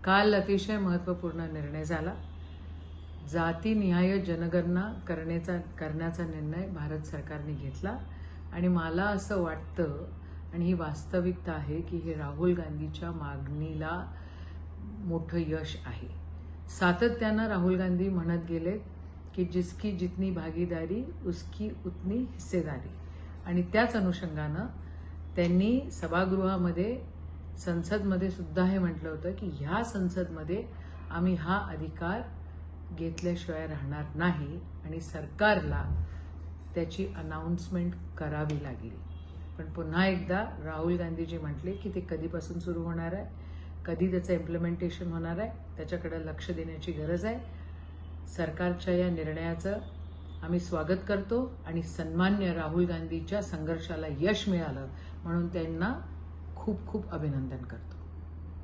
काल अतिशय महत्त्वपूर्ण निर्णय झाला. जातीनिहाय जनगणना करण्याचा निर्णय भारत सरकारने घेतला आणि मला असं वाटतं आणि ही वास्तविकता आहे की हे राहुल गांधीच्या मागणीला मोठं यश आहे. सातत्यानं राहुल गांधी म्हणत गेले की जिसकी जितनी भागीदारी उसकी उतनी हिस्सेदारी, आणि त्याच अनुषंगानं त्यांनी सभागृहामध्ये संसदमध्ये सुद्धा हे म्हटलं होतं की ह्या संसदमध्ये आम्ही हा अधिकार घेतल्याशिवाय राहणार नाही आणि सरकारला त्याची अनाउन्समेंट करावी लागली. पण पुन्हा एकदा राहुल गांधीजी म्हटले की ते कधीपासून सुरू होणार आहे, कधी त्याचं इम्प्लिमेंटेशन होणार आहे, त्याच्याकडे लक्ष देण्याची गरज आहे. सरकारच्या या निर्णयाचं आम्ही स्वागत करतो आणि सन्मान्य राहुल गांधीच्या संघर्षाला यश मिळालं म्हणून त्यांना खूप खूप अभिनंदन करतो.